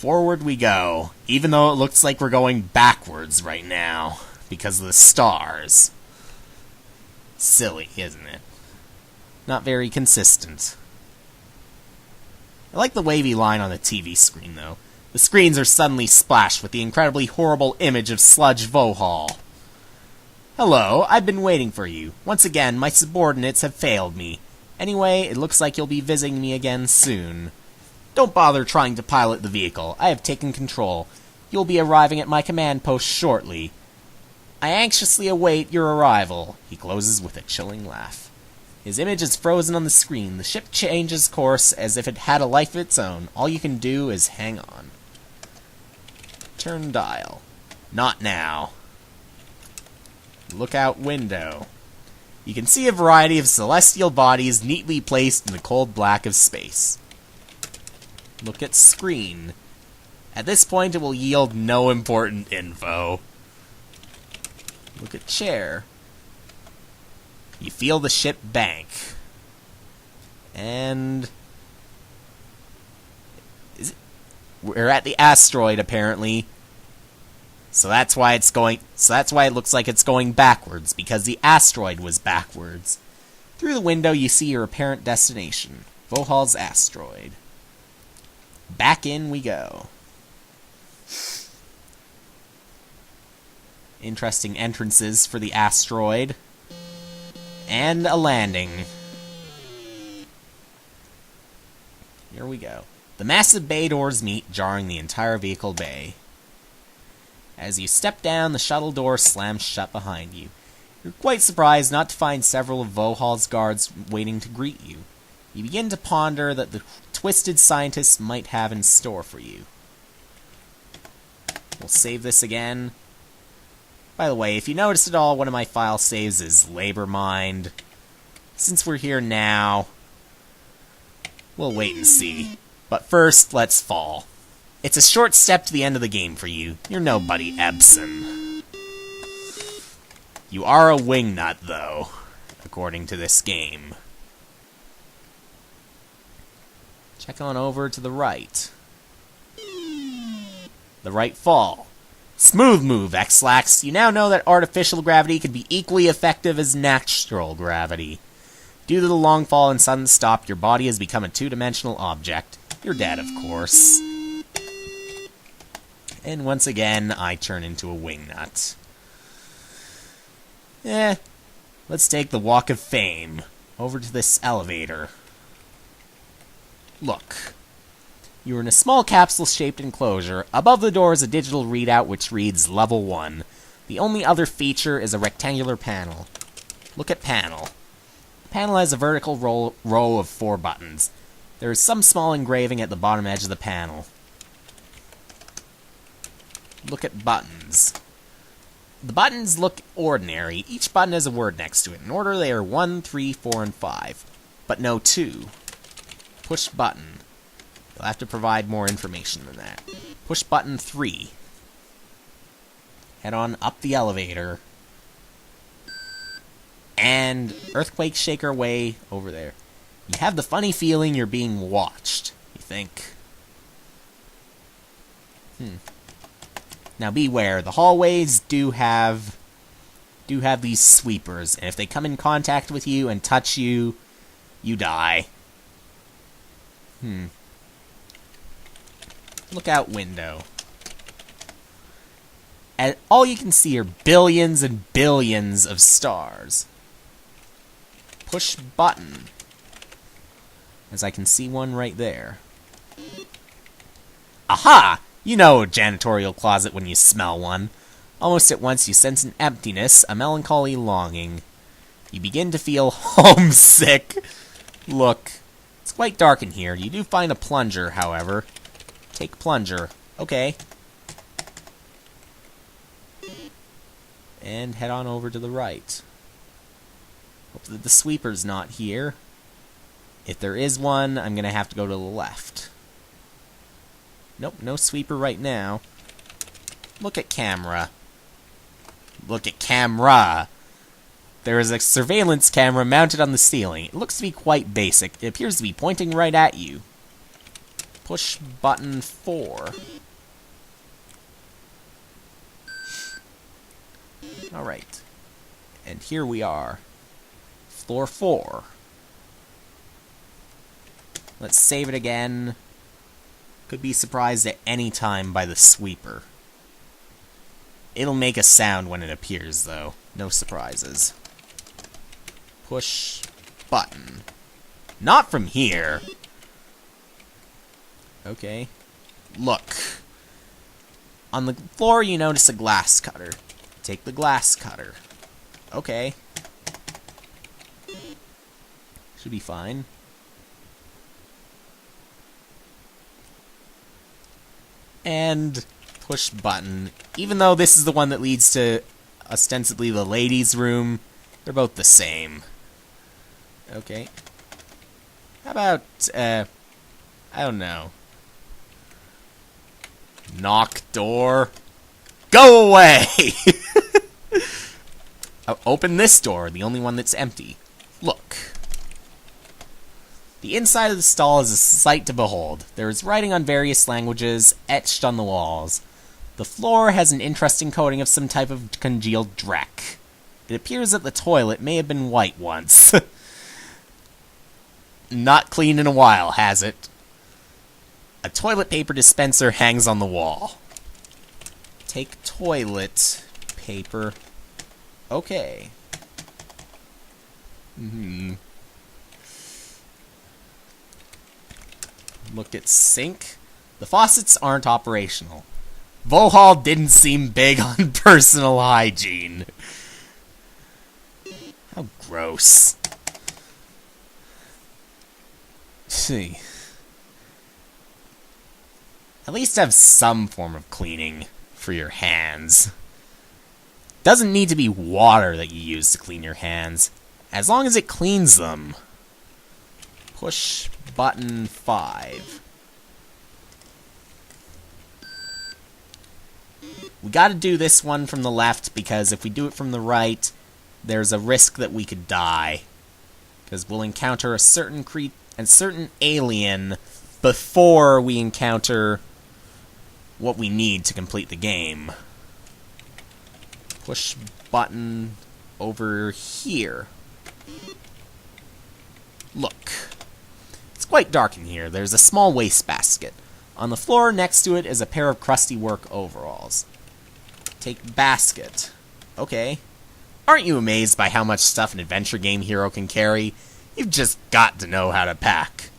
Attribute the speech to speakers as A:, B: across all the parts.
A: Forward we go, even though it looks like we're going backwards right now, because of the stars. Silly, isn't it? Not very consistent. I like the wavy line on the TV screen, though. The screens are suddenly splashed with the incredibly horrible image of Sludge Vohaul. Hello, I've been waiting for you. Once again, my subordinates have failed me. Anyway, it looks like you'll be visiting me again soon. Don't bother trying to pilot the vehicle. I have taken control. You'll be arriving at my command post shortly. I anxiously await your arrival. He closes with a chilling laugh. His image is frozen on the screen. The ship changes course as if it had a life of its own. All you can do is hang on. Turn dial. Not now. Lookout window. You can see a variety of celestial bodies neatly placed in the cold black of space. Look at screen. At this point, it will yield no important info. Look at chair. You feel the ship bank. And we're at the asteroid, apparently. So that's why it looks like it's going backwards, because the asteroid was backwards. Through the window you see your apparent destination, Vohaul's asteroid. Back in we go. Interesting entrances for the asteroid. And a landing. Here we go. The massive bay doors meet, jarring the entire vehicle bay. As you step down, the shuttle door slams shut behind you. You're quite surprised not to find several of Vohaul's guards waiting to greet you. You begin to ponder that the twisted scientists might have in store for you. We'll save this again. By the way, if you notice at all, one of my file saves is Labor Mind. Since we're here now, we'll wait and see. But first, let's fall. It's a short step to the end of the game for you. You're no Buddy Ebsen. You are a wingnut, though, according to this game. Check on over to the right. The right fall. Smooth move, X-Lax. You now know that artificial gravity can be equally effective as natural gravity. Due to the long fall and sudden stop, your body has become a two-dimensional object. You're dead, of course. And once again, I turn into a wingnut. Let's take the Walk of Fame over to this elevator. Look. You are in a small capsule-shaped enclosure. Above the door is a digital readout which reads Level 1. The only other feature is a rectangular panel. Look at panel. The panel has a vertical row of 4 buttons. There is some small engraving at the bottom edge of the panel. Look at buttons. The buttons look ordinary. Each button has a word next to it. In order, they are 1, 3, 4, and 5. But no 2. Push button. You'll have to provide more information than that. Push button 3. Head on up the elevator. And earthquake shaker way over there. You have the funny feeling you're being watched. You think. Now beware, the hallways do have these sweepers, and if they come in contact with you and touch you, you die. Lookout window. And all you can see are billions and billions of stars. Push button. As I can see one right there. Aha! You know a janitorial closet when you smell one. Almost at once you sense an emptiness, a melancholy longing. You begin to feel homesick. Look, it's quite dark in here. You do find a plunger, however. Take plunger. Okay. And head on over to the right. Hope that the sweeper's not here. If there is one, I'm going to have to go to the left. Nope, no sweeper right now. Look at camera. Look at camera! There is a surveillance camera mounted on the ceiling. It looks to be quite basic. It appears to be pointing right at you. Push button 4. Alright. And here we are. Floor 4. Let's save it again. Could be surprised at any time by the sweeper. It'll make a sound when it appears, though. No surprises. Push button. Not from here. Okay. Look. On the floor, you notice a glass cutter. Take the glass cutter. Okay. Should be fine. And push button. Even though this is the one that leads to ostensibly the ladies' room, they're both the same. Okay. How about, I don't know. Knock door. Go away! Open this door, the only one that's empty. Look. The inside of the stall is a sight to behold. There is writing on various languages etched on the walls. The floor has an interesting coating of some type of congealed dreck. It appears that the toilet may have been white once. Not cleaned in a while, has it? A toilet paper dispenser hangs on the wall. Take toilet paper. Okay. Look at sink. The faucets aren't operational. Vohaul didn't seem big on personal hygiene. How gross. See. At least have some form of cleaning for your hands. Doesn't need to be water that you use to clean your hands, as long as it cleans them. Push button 5. We gotta do this one from the left, because if we do it from the right, there's a risk that we could die. Because we'll encounter a certain alien before we encounter what we need to complete the game. Push button over here. Look. It's quite dark in here. There's a small wastebasket. On the floor next to it is a pair of crusty work overalls. Take basket. Okay. Aren't you amazed by how much stuff an adventure game hero can carry? You've just got to know how to pack.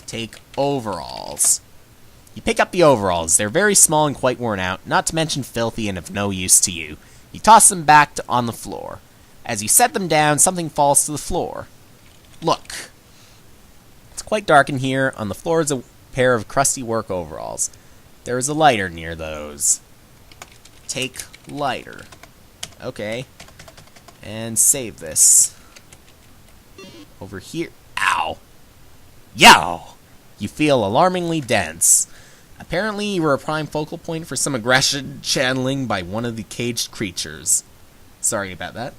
A: Take overalls. You pick up the overalls. They're very small and quite worn out, not to mention filthy and of no use to you. You toss them back on the floor. As you set them down, something falls to the floor. Look. It's quite dark in here. On the floor is a pair of crusty work overalls. There is a lighter near those. Take lighter. Okay. And save this. Over here. Ow! Yow! You feel alarmingly dense. Apparently you were a prime focal point for some aggression channeling by one of the caged creatures. Sorry about that.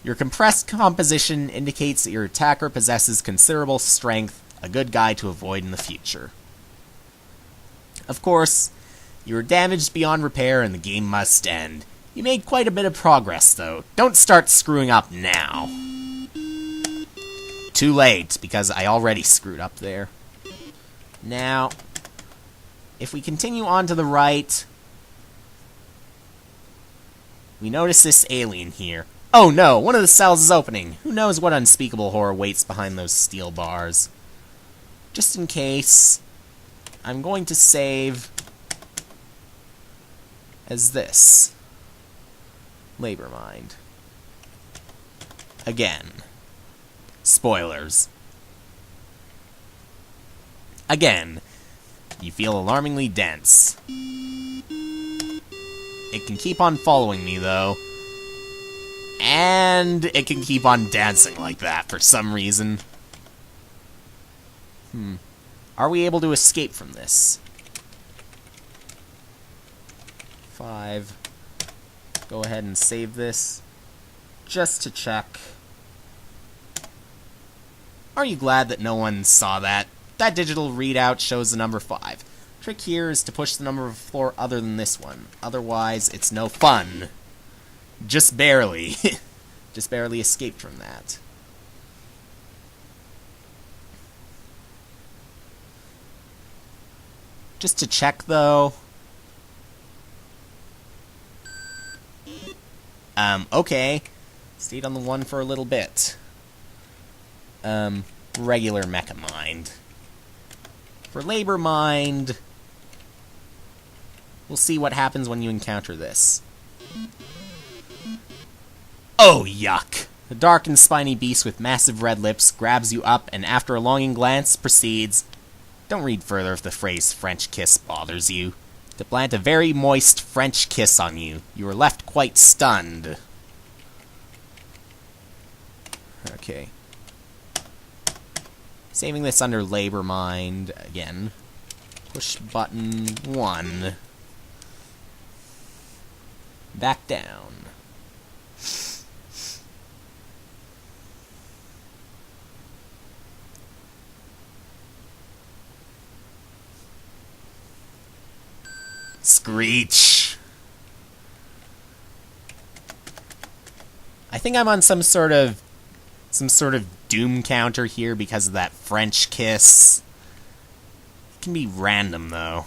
A: Your compressed composition indicates that your attacker possesses considerable strength, a good guy to avoid in the future. Of course, you were damaged beyond repair and the game must end. You made quite a bit of progress, though. Don't start screwing up now. Too late, because I already screwed up there. Now, if we continue on to the right, we notice this alien here. Oh no, one of the cells is opening. Who knows what unspeakable horror waits behind those steel bars. Just in case, I'm going to save as this. Labor Mind. Again. Spoilers. Again. You feel alarmingly dense. It can keep on following me, though. And it can keep on dancing like that for some reason. Are we able to escape from this? 5. Go ahead and save this. Just to check. Are you glad that no one saw that? that digital readout shows the number 5. Trick here is to push the number of a floor other than this one. Otherwise, it's no fun. Just barely. Just barely escaped from that. Just to check, though. Okay. Stayed on the 1 for a little bit. Regular Mecha Mind. For Labor Mind, we'll see what happens when you encounter this. Oh, yuck! The dark and spiny beast with massive red lips grabs you up and after a longing glance proceeds, don't read further if the phrase French kiss bothers you, to plant a very moist French kiss on you. You are left quite stunned. Okay. Saving this under Labor Mind again. Push button 1. Back down. Screech. I think I'm on some sort of doom counter here because of that French kiss. It can be random, though.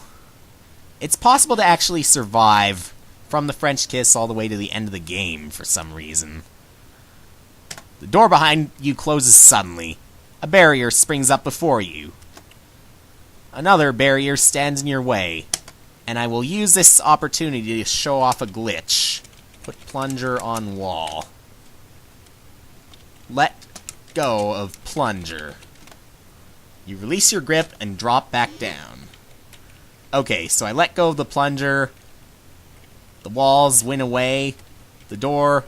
A: It's possible to actually survive from the French kiss all the way to the end of the game for some reason. The door behind you closes suddenly. A barrier springs up before you. Another barrier stands in your way. And I will use this opportunity to show off a glitch. Put plunger on wall. Let go of plunger. You release your grip and drop back down. Okay, so I let go of the plunger. The walls went away. The door,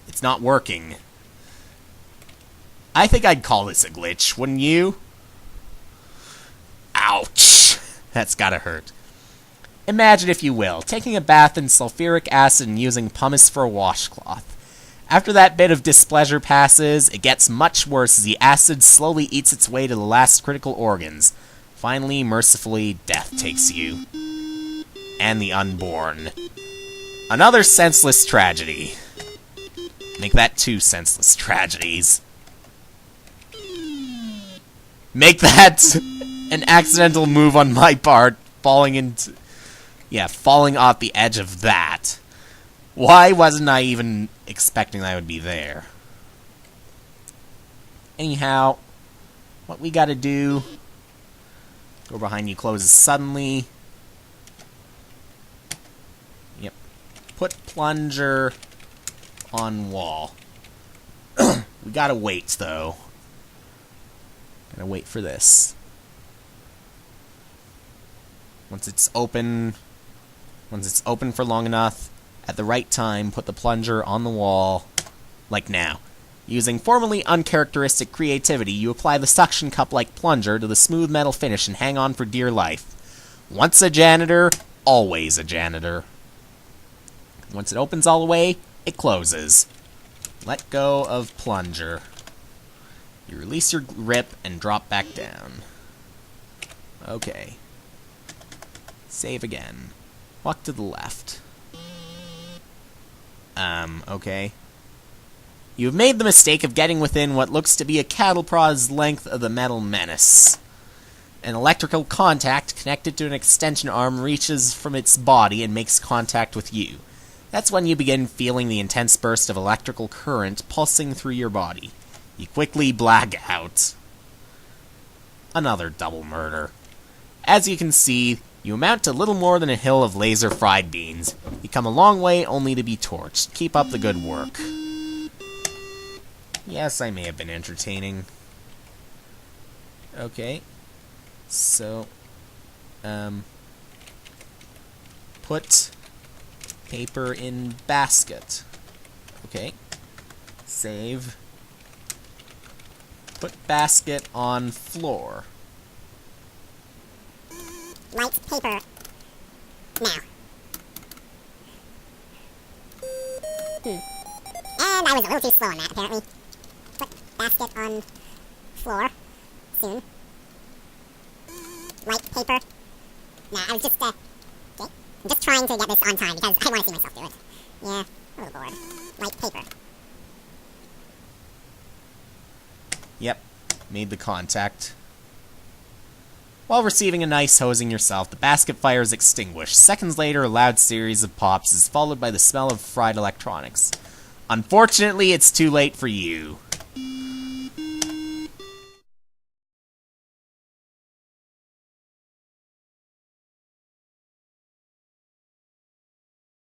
A: it's not working. I think I'd call this a glitch, wouldn't you? Ouch! That's gotta hurt. Imagine, if you will, taking a bath in sulfuric acid and using pumice for a washcloth. After that bit of displeasure passes, it gets much worse as the acid slowly eats its way to the last critical organs. Finally, mercifully, death takes you. And the unborn. Another senseless tragedy. Make that 2 senseless tragedies. Make that an accidental move on my part, falling off the edge of that. Why wasn't I even expecting that I would be there? Anyhow, what we gotta do... Door behind you closes suddenly. Yep. Put plunger on wall. We gotta wait, though. Gotta wait for this. Once it's open for long enough, at the right time, put the plunger on the wall, like now. Using formerly uncharacteristic creativity, you apply the suction cup-like plunger to the smooth metal finish and hang on for dear life. Once a janitor, always a janitor. Once it opens all the way, it closes. Let go of plunger. You release your grip and drop back down. Okay. Save again. Walk to the left. Okay. You have made the mistake of getting within what looks to be a cattle prod's length of the metal menace. An electrical contact connected to an extension arm reaches from its body and makes contact with you. That's when you begin feeling the intense burst of electrical current pulsing through your body. You quickly black out. Another double murder. As you can see, you amount to little more than a hill of laser fried beans. You come a long way only to be torched. Keep up the good work. Yes, I may have been entertaining. Okay. So, put paper in basket. Okay. Save. Put basket on floor.
B: Light paper. Now. And I was a little too slow on that, apparently. Put basket on floor. Soon. paper. Nah, I was just, okay. I'm just trying to get this on time because I want to see myself do it. Yeah, a little bored. Light paper.
A: Yep, made the contact. While receiving a nice hosing yourself, the basket fire is extinguished. Seconds later, a loud series of pops is followed by the smell of fried electronics. Unfortunately, it's too late for you.